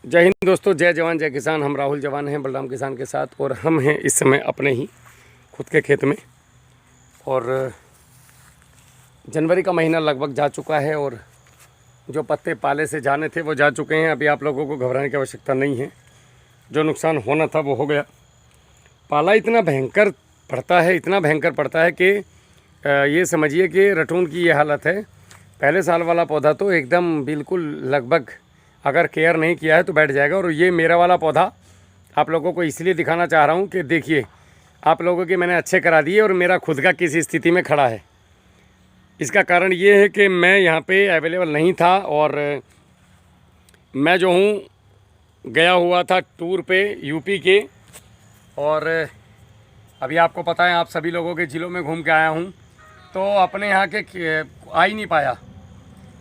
जय हिंद दोस्तों, जय जवान जय किसान। हम राहुल जवान हैं बलराम किसान के साथ और हम हैं इस समय अपने ही खुद के खेत में। और जनवरी का महीना लगभग जा चुका है और जो पत्ते पाले से जाने थे वो जा चुके हैं। अभी आप लोगों को घबराने की आवश्यकता नहीं है, जो नुकसान होना था वो हो गया। पाला इतना भयंकर पड़ता है, इतना भयंकर पड़ता है कि ये समझिए कि रटून की ये हालत है। पहले साल वाला पौधा तो एकदम बिल्कुल लगभग अगर केयर नहीं किया है तो बैठ जाएगा। और ये मेरा वाला पौधा आप लोगों को इसलिए दिखाना चाह रहा हूँ कि देखिए आप लोगों के मैंने अच्छे करा दिए और मेरा खुद का किस स्थिति में खड़ा है। इसका कारण ये है कि मैं यहाँ पे अवेलेबल नहीं था और मैं जो हूँ गया हुआ था टूर पे यूपी के। और अभी आपको पता है, आप सभी लोगों के ज़िलों में घूम के आया हूँ तो अपने यहाँ के आ ही नहीं पाया।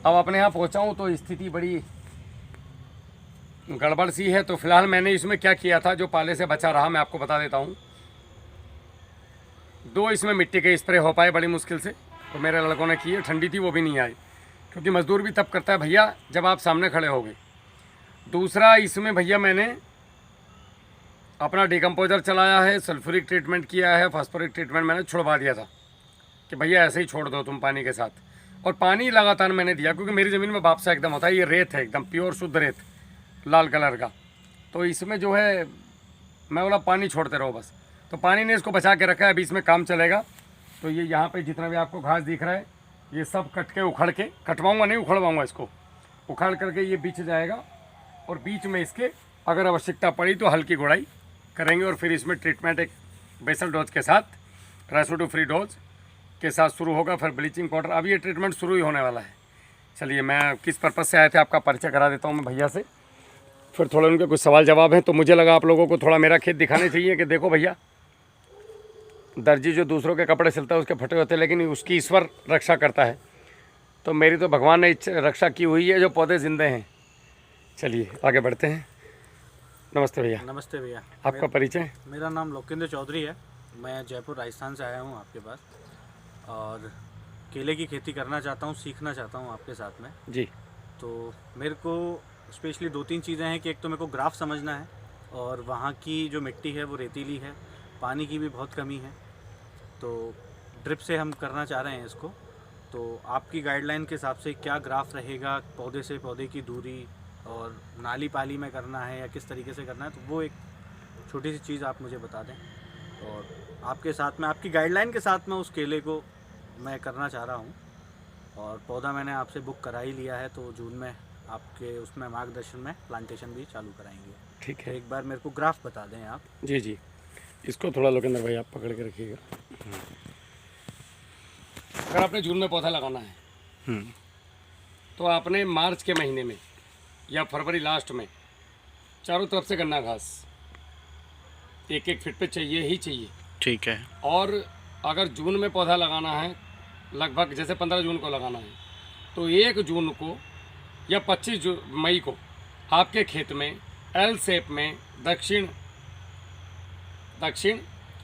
अब अपने यहाँ पहुँचा हूँ तो स्थिति बड़ी गड़बड़ सी है। तो फिलहाल मैंने इसमें क्या किया था, जो पाले से बचा रहा, मैं आपको बता देता हूँ। 2 इसमें मिट्टी के स्प्रे हो पाए बड़ी मुश्किल से, तो मेरे लड़कों ने किए। ठंडी थी वो भी नहीं आई, क्योंकि मज़दूर भी तब करता है भैया जब आप सामने खड़े होगे। दूसरा इसमें भैया मैंने अपना डिकम्पोजर चलाया है, सल्फ्यूरिक ट्रीटमेंट किया है, फास्फोरिक ट्रीटमेंट मैंने छुड़वा दिया था कि भैया ऐसे ही छोड़ दो तुम पानी के साथ। और पानी लगातार मैंने दिया, क्योंकि मेरी ज़मीन में वापसा एकदम होता है। ये रेत है, एकदम प्योर शुद्ध रेत, लाल कलर का। तो इसमें जो है मैं बोला पानी छोड़ते रहो बस। तो पानी ने इसको बचा के रखा है। अभी इसमें काम चलेगा। तो ये यहाँ पे जितना भी आपको घास दिख रहा है ये सब कट के उखड़ के, कटवाऊँगा नहीं उखड़वाऊँगा, इसको उखाड़ करके ये बिछ जाएगा। और बीच में इसके अगर आवश्यकता पड़ी तो हल्की गुड़ाई करेंगे। और फिर इसमें ट्रीटमेंट एक बेसल डोज के साथ, रेसिडू फ्री डोज के साथ शुरू होगा। फिर ब्लीचिंग पाउडर। अब ये ट्रीटमेंट शुरू ही होने वाला है। चलिए, मैं किस पर्पज़ से आए थे आपका परिचय करा देता हूँ मैं भैया से, फिर थोड़े उनके कुछ सवाल जवाब हैं। तो मुझे लगा आप लोगों को थोड़ा मेरा खेत दिखाने चाहिए कि देखो भैया, दर्जी जो दूसरों के कपड़े सिलता है उसके फटे होते हैं, लेकिन उसकी ईश्वर रक्षा करता है। तो मेरी तो भगवान ने रक्षा की हुई है, जो पौधे जिंदे हैं। चलिए आगे बढ़ते हैं। नमस्ते भैया। नमस्ते भैया। आपका परिचय? मेरा नाम लोकेंद्र चौधरी है। मैं जयपुर राजस्थान से आया हूँ आपके पास, और केले की खेती करना चाहता हूँ, सीखना चाहता हूँ आपके साथ में जी। तो मेरे को स्पेशली 2-3 चीज़ें हैं कि एक तो मेरे को ग्राफ समझना है, और वहाँ की जो मिट्टी है वो रेतीली है, पानी की भी बहुत कमी है। तो ड्रिप से हम करना चाह रहे हैं इसको। तो आपकी गाइडलाइन के हिसाब से क्या ग्राफ रहेगा, पौधे से पौधे की दूरी, और नाली पाली में करना है या किस तरीके से करना है, तो वो एक छोटी सी चीज़ आप मुझे बता दें। और आपके साथ में, आपकी गाइडलाइन के साथ में उस केले को मैं करना चाह रहा हूँ। और पौधा मैंने आपसे बुक करा ही लिया है, तो जून में आपके उसमें मार्गदर्शन में प्लांटेशन भी चालू कराएंगे। ठीक है। तो एक बार मेरे को ग्राफ बता दें आप। जी जी, इसको थोड़ा लोकेंद्र भाई आप पकड़ के रखिएगा। अगर आपने जून में पौधा लगाना है तो आपने मार्च के महीने में या फरवरी लास्ट में चारों तरफ से गन्ना घास 1-1 फीट पे चाहिए ही चाहिए। ठीक है। और अगर जून में पौधा लगाना है, लगभग जैसे 15 जून को लगाना है, तो 1 जून को या 25 मई को आपके खेत में एल शेप में दक्षिण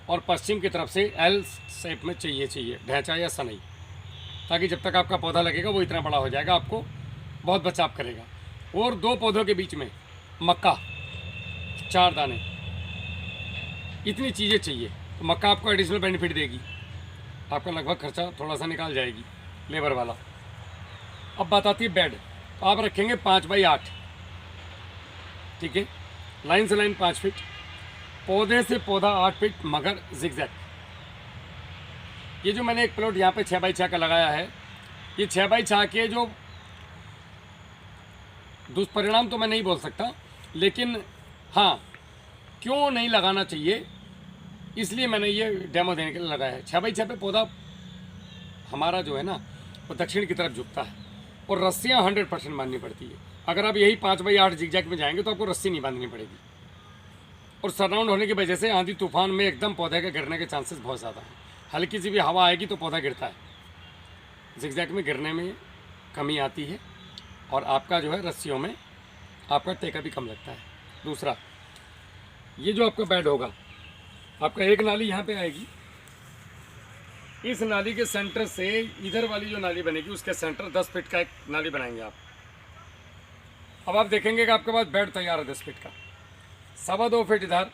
और पश्चिम की तरफ से एल शेप में चाहिए ढांचा या सनई, ताकि जब तक आपका पौधा लगेगा वो इतना बड़ा हो जाएगा, आपको बहुत बचाव करेगा। और 2 पौधों के बीच में मक्का 4 दाने, इतनी चीज़ें चाहिए। तो मक्का आपको एडिशनल बेनिफिट देगी, आपका लगभग खर्चा थोड़ा सा निकाल जाएगी लेबर वाला। अब बात आती है बेड। तो आप रखेंगे 5x8, ठीक है, लाइन से लाइन 5 फीट, पौधे से पौधा 8 फीट, मगर जिगजैग। ये जो मैंने एक प्लॉट यहाँ पे 6x6 का लगाया है, ये 6x6 के जो दुष्परिणाम तो मैं नहीं बोल सकता, लेकिन हाँ क्यों नहीं लगाना चाहिए इसलिए मैंने ये डेमो देने के लिए लगाया है। 6x6 पे पौधा हमारा जो है ना वो दक्षिण की तरफ झुकता है, और रस्सियाँ 100% बांधनी पड़ती है। अगर आप यही 5x8 जिगजैग में जाएंगे तो आपको रस्सी नहीं बांधनी पड़ेगी। और सराउंड होने की वजह से आंधी तूफान में एकदम पौधे के गिरने के चांसेस बहुत ज़्यादा हैं। हल्की सी भी हवा आएगी तो पौधा गिरता है। जिगजैग में गिरने में कमी आती है, और आपका जो है रस्सियों में आपका टेका भी कम लगता है। दूसरा, ये जो आपका बेड होगा, आपका एक नाली यहाँ पे आएगी, इस नाली के सेंटर से इधर वाली जो नाली बनेगी उसके सेंटर 10 फीट का एक नाली बनाएंगे आप। अब आप देखेंगे कि आपके पास बेड तैयार है 10 फीट का, 2.25 फीट इधर,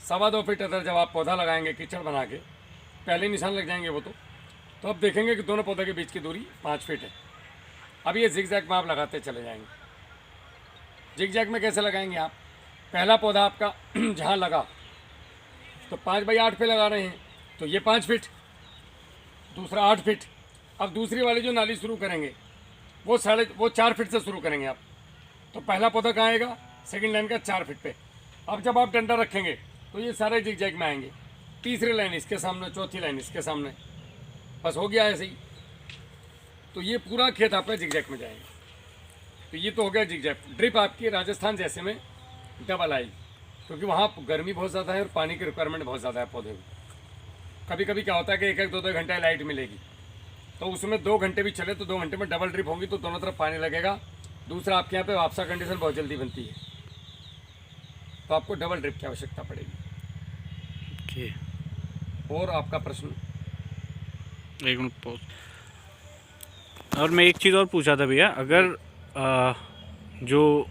2.25 फीट इधर। जब आप पौधा लगाएंगे कीचड़ बना के, पहले निशान लग जाएंगे वो तो आप देखेंगे कि दोनों पौधे के बीच की दूरी 5 फीट है। अब ये जिग-जैग में आप लगाते चले जाएंगे। जिग-जैग में कैसे लगाएंगे आप? पहला पौधा आपका जहाँ लगा तो 5 बाई 8 पे लगा रहे हैं, तो ये 5 फीट, दूसरा 8 फीट। अब दूसरी वाली जो नाली शुरू करेंगे वो 4 फीट से शुरू करेंगे आप। तो पहला पौधा कहाँ आएगा? सेकंड लाइन का 4 फीट पे। अब जब आप डंडा रखेंगे तो ये सारे जिग-जैग में आएंगे। तीसरी लाइन इसके सामने, चौथी लाइन इसके सामने, बस हो गया ऐसे ही। तो ये पूरा खेत आपका जिग-जैग में जाएगा। तो ये तो हो गया जिग-जैग। ड्रिप आपकी राजस्थान जैसे में डबल आएगी, क्योंकि वहाँ गर्मी बहुत ज़्यादा है और पानी की रिक्वायरमेंट बहुत ज़्यादा है पौधे को। कभी कभी क्या होता है कि 1-1, 2-2 घंटे लाइट मिलेगी, तो उसमें 2 घंटे भी चले तो 2 घंटे में डबल ड्रिप होगी, तो दोनों तरफ पानी लगेगा। दूसरा, आपके यहाँ पे वापसा कंडीशन बहुत जल्दी बनती है, तो आपको डबल ड्रिप की आवश्यकता पड़ेगी। और आपका प्रश्न? एक मिनट पॉज। और मैं एक चीज़ और पूछा था भैया, अगर जो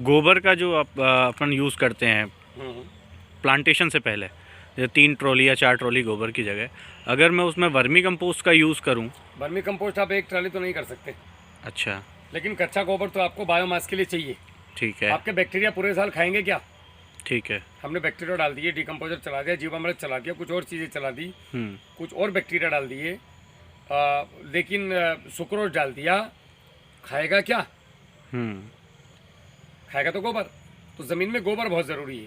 गोबर का जो अपन यूज़ करते हैं प्लांटेशन से पहले, जैसे 3 ट्रॉली या 4 ट्रॉली गोबर की जगह, अगर मैं उसमें वर्मी कंपोस्ट का यूज़ करूं? वर्मी कंपोस्ट आप 1 ट्राली तो नहीं कर सकते। अच्छा। लेकिन कच्चा गोबर तो आपको बायोमास के लिए चाहिए। ठीक है। आपके बैक्टीरिया पूरे साल खाएंगे क्या? ठीक है। हमने बैक्टीरिया डाल दिए, डिकम्पोजर चला दिया, जीवामृत चला दिया, कुछ और चीज़ें चला दी, कुछ और बैक्टीरिया डाल दिए, लेकिन सुक्रोज डाल दिया, खाएगा क्या? खाएगा तो गोबर। तो ज़मीन में गोबर बहुत ज़रूरी है।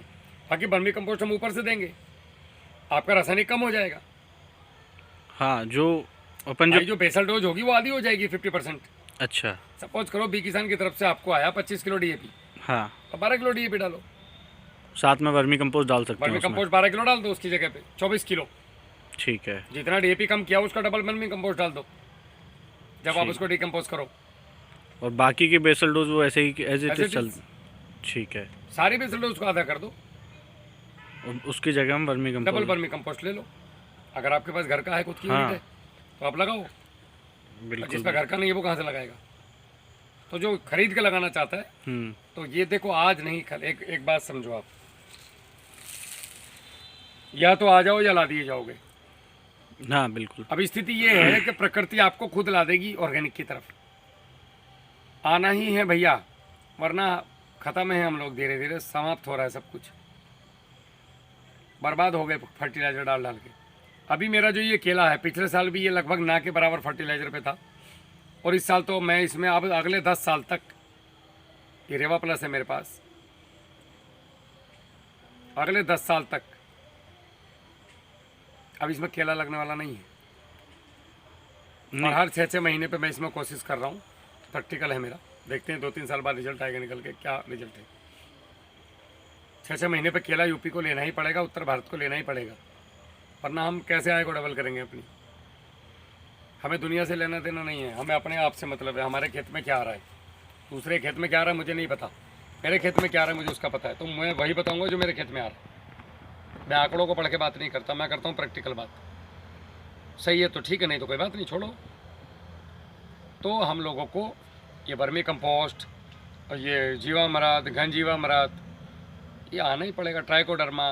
बाकी वर्मी कंपोस्ट हम ऊपर से देंगे, आपका रासायनिक कम हो जाएगा। हाँ, जो अपन जो बेसल डोज होगी वो आधी हो जाएगी, 50%। अच्छा। सपोज करो बी किसान की तरफ से आपको आया 25 किलो डीएपी, हाँ, तो 12 किलो डीएपी डालो। साथ में वर्मी कंपोस्ट डाल सकते हैं? वर्मी कंपोस्ट 12 किलो डाल दो, उसकी जगह पे 24 किलो। ठीक है। जितना डीएपी कम किया उसका डबल वर्मी कंपोस्ट डाल दो जब आप उसको डिकम्पोज करो। और बाकी के बेसल डोज वो ऐसे ही एज इट इज चल? ठीक है। सारी बेसल डोज को आधा कर दो, उसकी जगह हम vermi compost, double vermi compost ले लो। अगर आपके पास घर का है, खुद की यूनिट है, तो आप लगाओ। जिस पर घर का नहीं है वो कहाँ से लगाएगा? तो जो खरीद के लगाना चाहता है, तो ये देखो आज नहीं कल, एक बात समझो आप, या तो आ जाओ या ला दिए जाओगे। हाँ बिल्कुल। अब स्थिति ये है कि प्रकृति आपको खुद ला देगी ऑर्गेनिक की तरफ। आना ही है भैया, वरना खत्म है। हम लोग धीरे धीरे समाप्त हो रहा है सब कुछ, बर्बाद हो गए फर्टिलाइजर डाल डाल के। अभी मेरा जो ये केला है, पिछले साल भी ये लगभग ना के बराबर फर्टिलाइजर पे था, और इस साल तो मैं इसमें अब अगले 10 साल तक ये रेवा प्लस है मेरे पास, अगले 10 साल तक अब इसमें केला लगने वाला नहीं है। और हर 6-6 महीने पे मैं इसमें कोशिश कर रहा हूँ। प्रैक्टिकल है मेरा, देखते हैं 2-3 साल बाद रिजल्ट आएगा निकल के, क्या रिजल्ट है। 6-6 महीने पे केला यूपी को लेना ही पड़ेगा, उत्तर भारत को लेना ही पड़ेगा, वरना हम कैसे आय को डबल करेंगे अपनी। हमें दुनिया से लेना देना नहीं है, हमें अपने आप से मतलब है। हमारे खेत में क्या आ रहा है, दूसरे खेत में क्या आ रहा है मुझे नहीं पता, मेरे खेत में क्या आ रहा है मुझे उसका पता है। तो मैं वही बताऊँगा जो मेरे खेत में आ रहा है। मैं आंकड़ों को पढ़ के बात नहीं करता, मैं करता हूँ प्रैक्टिकल बात। सही है तो ठीक है, नहीं तो कोई बात नहीं, छोड़ो। तो हम लोगों को ये वर्मी कंपोस्ट और ये जीवामृत, घन जीवामृत, ये आना ही पड़ेगा। ट्राइकोडर्मा,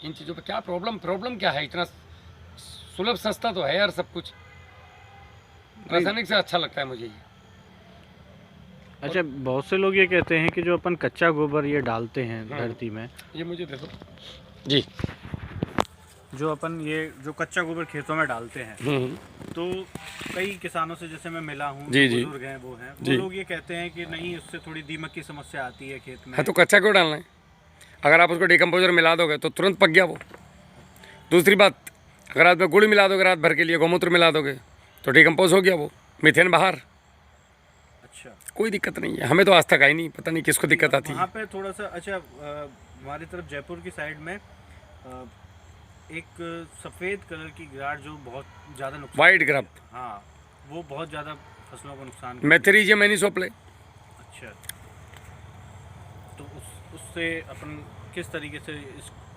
इन चीज़ों पे क्या प्रॉब्लम क्या है? इतना सुलभ सस्ता तो है यार सब कुछ, रासायनिक से अच्छा लगता है मुझे ये। अच्छा, बहुत से लोग ये कहते हैं कि जो अपन कच्चा गोबर ये डालते हैं धरती में, ये मुझे दे दो जी। जो अपन ये जो कच्चा गोबर खेतों में डालते हैं, तो कई किसानों से जैसे मैं मिला हूँ, बुजुर्ग हैं, वो लोग ये कहते हैं कि नहीं, उससे थोड़ी दीमक की समस्या आती है खेत में। है तो कच्चा क्यों डालना है? अगर आप उसको डिकम्पोजर मिला दोगे तो तुरंत पक गया वो। दूसरी बात, अगर आप गुड़ मिला दोगे रात भर के लिए, गौमूत्र मिला दोगे तो डिकम्पोज हो गया वो, मीथेन बाहर। अच्छा, कोई दिक्कत नहीं है, हमें तो आज तक आई नहीं, पता नहीं किसको दिक्कत आती है। वहाँ पे थोड़ा सा अच्छा, हमारी तरफ जयपुर की साइड में एक सफ़ेद कलर की ग्राट जो बहुत ज़्यादा नुकसान, वाइट ग्राफ, हाँ, वो बहुत ज़्यादा फसलों को नुकसान। मेथेरिजियम एनिसोप्ले। अच्छा, तो उससे अपन किस तरीके से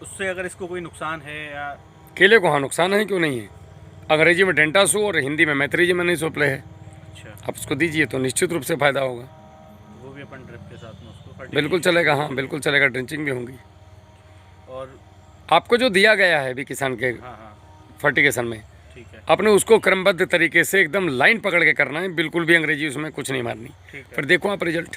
उससे अगर इसको कोई नुकसान है या? केले को हाँ नुकसान है, क्यों नहीं है। अंग्रेजी में डेंटासू और हिंदी में मेथेरिजियम एनिसोप्ले है। अच्छा, आप उसको दीजिए तो निश्चित रूप से फ़ायदा होगा। वो भी अपन बिल्कुल चलेगा, हाँ बिल्कुल चलेगा, ड्रिंचिंग भी होंगी। और आपको जो दिया गया है अभी किसान के हाँ हाँ फर्टिगेशन में, ठीक है आपने उसको क्रमबद्ध तरीके से एकदम लाइन पकड़ के करना है, बिल्कुल भी अंग्रेजी उसमें कुछ नहीं मारनी। ठीक है। फिर देखो आप रिजल्ट।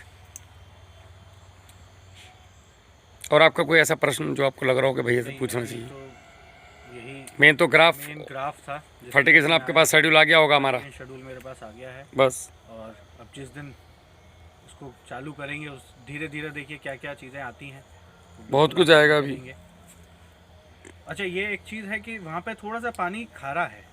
और आपका कोई ऐसा प्रश्न जो आपको लग रहा हो कि भैया से पूछना चाहिए? तो यही मेन तो ग्राफ मेन ग्राफ था। जैसे फर्टिगेशन आपके पास शेड्यूल आ गया होगा हमारा, शेड्यूल मेरे पास आ गया है। बस। और अब जिस दिन उसको चालू करेंगे उस धीरे धीरे देखिए क्या क्या चीज़ें आती हैं। तो बहुत बिल्कुल कुछ आप आएगा अभी। करेंगे। अच्छा, ये एक चीज़ है कि वहाँ पे थोड़ा सा पानी खारा है,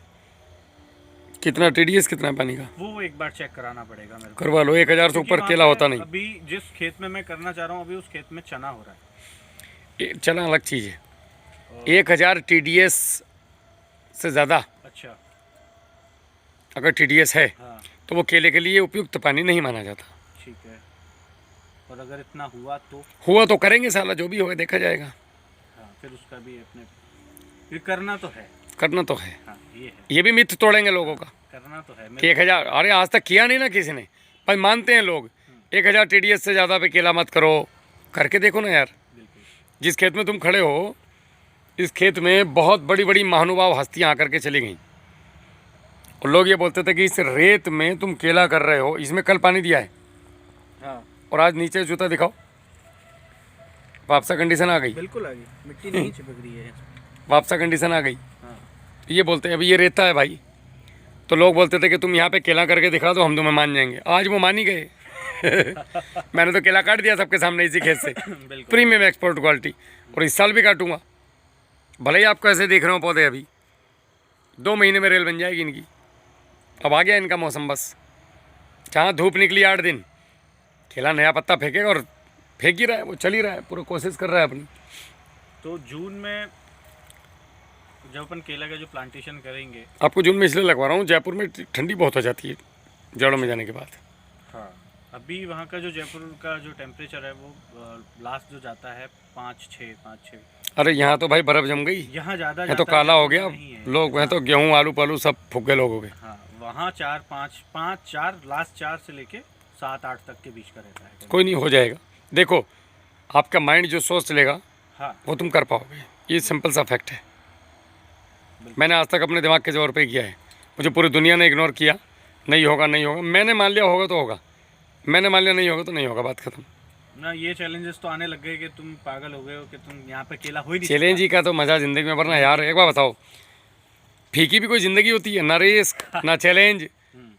कितना TDS कितना है पानी का वो एक बार चेक कराना पड़ेगा मेरे को। करवा लो। 1000 से क्योंकि ऊपर वहाँ केला पे होता नहीं। अभी जिस खेत में मैं करना चाह रहा हूँ, अभी उस खेत में चना हो रहा है। चना अलग चीज़ है। 1000 TDS से ज़्यादा अच्छा, अगर TDS है हाँ तो वो केले के लिए उपयुक्त पानी नहीं माना जाता। ठीक है। और अगर इतना हुआ तो करेंगे साला, जो भी होगा देखा जाएगा। हाँ, फिर उसका भी अपने फिर करना तो है। करना तो है, हाँ ये है, ये भी मिथ तोड़ेंगे लोगों का करना तो है। कि 1000, अरे आज तक किया नहीं ना किसी ने, पर मानते हैं लोग 1000 TDS से ज़्यादा पे केला मत करो। करके देखो ना यार। बिल्कुल। जिस खेत में तुम खड़े हो, इस खेत में बहुत बड़ी बड़ी महानुभाव हस्तियाँ आकर के चली गई, और लोग ये बोलते थे कि इस रेत में तुम केला कर रहे हो, इसमें कल पानी दिया है, हाँ और आज नीचे जूता दिखाओ, वापसा कंडीशन आ गई। बिल्कुल आ गई, मिट्टी नहीं चिपक रही है। वापसा कंडीशन आ गई। हाँ तो ये बोलते हैं अभी ये रेता है भाई, तो लोग बोलते थे कि तुम यहाँ पे केला करके दिखा दो, हम तुम्हें मान जाएंगे। आज वो मान ही गए। मैंने तो केला काट दिया सबके सामने इसी खेत से, बिल्कुल। प्रीमियम एक्सपोर्ट क्वालिटी, और इस साल भी काटूंगा। भले ही आप कैसे देख रहे हो पौधे, अभी 2 महीने में रेल बन जाएगी इनकी। अब आ गया इनका मौसम, बस जहाँ धूप निकली 8 दिन, केला नया पत्ता फेंकेगा, और फेंक ही रहा है वो, चल ही रहा है, पूरा कोशिश कर रहा है अपनी। तो जून में जब अपन केला का जो प्लांटेशन करेंगे, आपको जून में इसलिए लगवा रहा हूँ, जयपुर में ठंडी बहुत हो जाती है जड़ों में जाने के बाद। हाँ अभी वहाँ का जो जयपुर का जो टेम्परेचर है वो लास्ट जो जाता है 5-6। अरे यहाँ तो भाई बर्फ़ जम गई, यहाँ ज़्यादा यहाँ तो जाता है, काला हो गया नहीं है। लोग, वहाँ तो गेहूँ आलू पालू सब फुग्गे लोग हो गए। हाँ वहाँ 4 लास्ट 4 से लेके 7-8 तक के बीच का रहता है। कोई नहीं, हो जाएगा। देखो आपका माइंड जो सोच लेगा हाँ वो तुम कर पाओगे, ये सिंपल सा फैक्ट है। मैंने आज तक अपने दिमाग के जोर पे किया है, मुझे पूरी दुनिया ने इग्नोर किया, नहीं होगा नहीं होगा, मैंने मान लिया होगा तो होगा, मैंने मान लिया नहीं होगा तो नहीं होगा, बात खत्म। ना ये चैलेंजेस तो आने लग गए कि तुम पागल हो गए हो कि तुम यहाँ पे केला हो ही नहीं चैलेंज ही का तो मज़ा ज़िंदगी में, वरना यार एक बार बताओ, फीकी भी कोई ज़िंदगी होती है? ना रिस्क ना चैलेंज,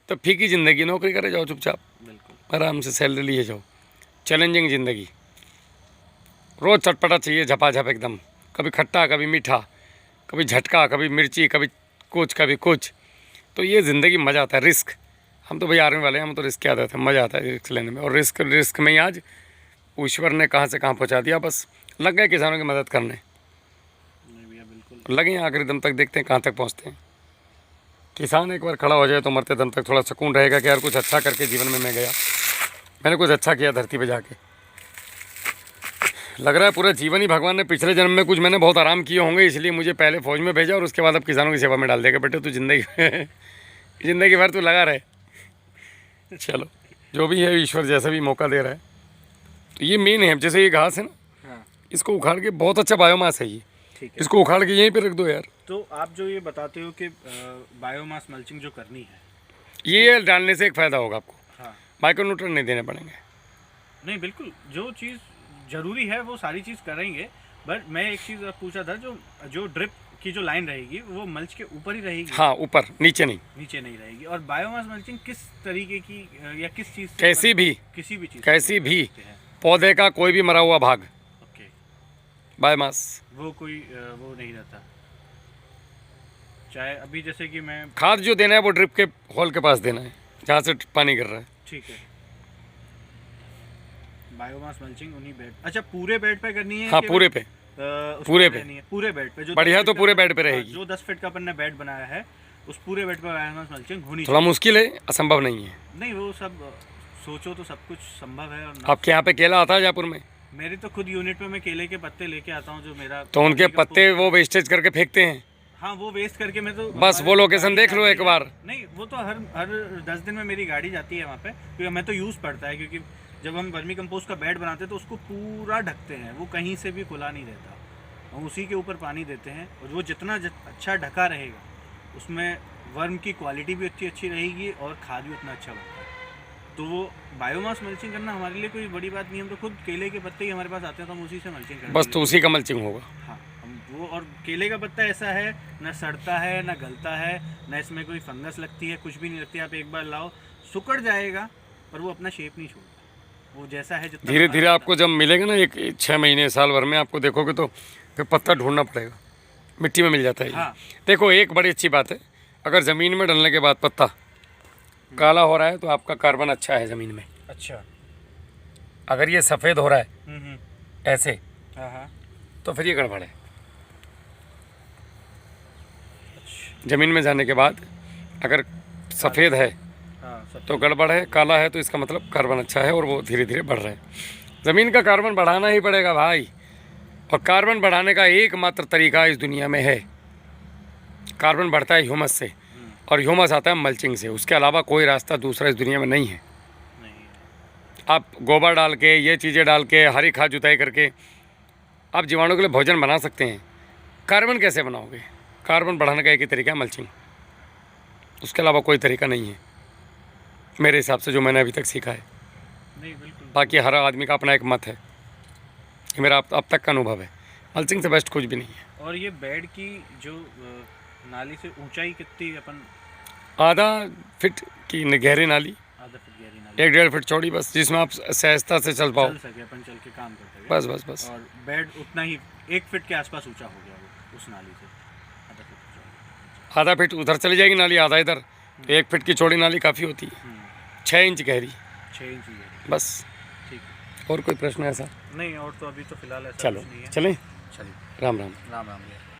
तो फीकी ज़िंदगी। नौकरी करे जाओ चुपचाप, बिल्कुल। आराम से सैलरी लिए जाओ। चैलेंजिंग ज़िंदगी, रोज़ चटपटा चाहिए, झपाझप एकदम, कभी खट्टा कभी मीठा, कभी झटका कभी मिर्ची, कभी कुछ। तो ये ज़िंदगी मज़ा आता है। रिस्क, हम तो भाई आर्मी वाले हैं, हम तो रिस्क की आदत है, मज़ा आता है रिस्क लेने में। और रिस्क में ही आज ईश्वर ने कहाँ से कहाँ पहुँचा दिया। बस लग गए किसानों की मदद करने, नहीं भैया बिल्कुल। लगे आखिरी दम तक, देखते हैं कहाँ तक पहुँचते हैं। किसान एक बार खड़ा हो जाए तो मरते दम तक थोड़ा सुकून रहेगा कि यार कुछ अच्छा करके जीवन में मैं गया, मैंने कुछ अच्छा किया धरती पे जाके। लग रहा है पूरा जीवन ही भगवान ने, पिछले जन्म में कुछ मैंने बहुत आराम किए होंगे, इसलिए मुझे पहले फौज में भेजा और उसके बाद अब किसानों की सेवा में डाल देगा। बेटे तू ज़िंदगी भर तू लगा रहे। चलो जो भी है, ईश्वर जैसा भी मौका दे रहा है। तो ये मेन है, जैसे ये घास है ना, हाँ इसको उखाड़ के, बहुत अच्छा बायोमास है ये, ठीक है। इसको उखाड़ के यहीं पे रख दो यार। तो आप जो ये बताते हो कि बायोमास मल्चिंग जो करनी है, ये डालने से एक फ़ायदा होगा आपको, हाँ माइक्रोन्यूट्रिएंट नहीं देने पड़ेंगे। नहीं बिल्कुल, जो चीज़ ज़रूरी है वो सारी चीज़ करेंगे। बट मैं एक चीज़ पूछा था, जो ड्रिप की जो लाइन रहेगी वो मल्च के ऊपर ही रहेगी? हाँ ऊपर, नीचे नहीं। नीचे नहीं रहेगी। और बायोमास मल्चिंग किस तरीके की या किस चीज़ से, कैसी भी, किसी भी चीज़ कैसी भी से है? पौधे का कोई भी मरा हुआ भाग, ओके, बायोमास। वो कोई वो नहीं रहता। चाहे अभी जैसे कि मैं, खाद जो देना है वो ड्रिप के होल के पास देना है, जहाँ से पानी गिर रहा है। ठीक है, बायोमास मल्चिंग उन्हीं बेड, अच्छा पूरे बेड पे करनी है? हाँ पूरे पे, पूरे पे, पूरे बेड पे जो बढ़िया 10 तो फीट पूरे का- बेड पे रहेगी। जो 10 फीट का अपन ने बेड बनाया है, उस पूरे बेड पे बायोमास मल्चिंग होनी थोड़ा मुश्किल है, असंभव नहीं है। चाहिए। नहीं वो सब सोचो तो सब कुछ संभव है। और आपके यहाँ पे केला आता है जयपुर में? मेरी तो खुद यूनिट में मैं केले के पत्ते लेके आता हूँ, जो मेरा तो उनके का पत्ते वो वेस्टेज करके फेंकते हैं। हाँ वो वेस्ट करके मैं तो, बस वो लोकेशन देख लो एक बार। नहीं वो तो हर 10 दिन में मेरी गाड़ी जाती है वहाँ पे, क्योंकि मैं तो यूज़ पड़ता है, क्योंकि जब हम वर्मी कंपोस्ट का बेड बनाते हैं तो उसको पूरा ढकते हैं, वो कहीं से भी खुला नहीं रहता। हम उसी के ऊपर पानी देते हैं और वो जितना अच्छा ढका रहेगा उसमें वर्म की क्वालिटी भी अच्छी रहेगी और खाद भी उतना अच्छा बनता है। तो वो बायोमास मल्चिंग करना हमारे लिए कोई बड़ी बात नहीं। हम तो खुद केले के पत्ते ही हमारे पास आते हैं तो हम उसी से मल्चिंग करते हैं। बस तो उसी का मल्चिंग होगा। हाँ, हम वो, और केले का पत्ता ऐसा है ना सड़ता है ना गलता है ना इसमें कोई फंगस लगती है, कुछ भी नहीं लगती। आप एक बार लाओ सुकड़ जाएगा पर वो अपना शेप नहीं छोड़ता, वो जैसा है जितना धीरे धीरे आपको जब मिलेगा ना, एक 6 महीने साल भर में आपको देखोगे तो फिर पत्ता ढूंढना पड़ेगा, मिट्टी में मिल जाता है ये। हाँ। देखो एक बड़ी अच्छी बात है, अगर ज़मीन में डलने के बाद पत्ता काला हो रहा है तो आपका कार्बन अच्छा है ज़मीन में। अच्छा। अगर ये सफ़ेद हो रहा है ऐसे, हाँ, तो फिर ये गड़बड़ है। ज़मीन में जाने के बाद अगर सफ़ेद है तो गड़बड़ है, काला है तो इसका मतलब कार्बन अच्छा है और वो धीरे धीरे बढ़ रहा है। ज़मीन का कार्बन बढ़ाना ही पड़ेगा भाई, और कार्बन बढ़ाने का एकमात्र तरीका इस दुनिया में है, कार्बन बढ़ता है ह्यूमस से और ह्यूमस आता है मल्चिंग से। उसके अलावा कोई रास्ता दूसरा इस दुनिया में नहीं है। आप गोबर डाल के, ये चीज़ें डाल के, हरी खाद जुताई करके आप जीवाणु के लिए भोजन बना सकते हैं। कार्बन कैसे बनाओगे? कार्बन बढ़ाने का एक ही तरीका है मल्चिंग, उसके अलावा कोई तरीका नहीं है मेरे हिसाब से, जो मैंने अभी तक सीखा है। नहीं बिल्कुल। बाकी हर आदमी का अपना एक मत है, ये मेरा अब तक का अनुभव है। मल्चिंग से बेस्ट कुछ भी नहीं है। और ये बेड की जो नाली से ऊंचाई कितनी अपन? आधा फीट की गहरी नाली, आधा फीट गहरी नाली, 1-1.5 फीट चौड़ी, बस जिसमें आप सहजता से चल पाओ। चल सके अपन, चल के काम करते हुए। बस बस बस। और बेड उतना ही 1 फीट के आसपास ऊंचा हो गया वो उस नाली से, आधा फीट ऊंचा। आधा फीट उधर चली जाएगी नाली, आधा इधर, तो 1 फीट की चौड़ी नाली काफ़ी होती है। 6 इंच गहरी, 6 इंच गहरी, बस। ठीक है। और कोई प्रश्न है ऐसा? नहीं, और तो अभी तो फिलहाल ऐसा चलो कुछ नहीं है। चलें, चलिए, राम राम। राम राम भैया।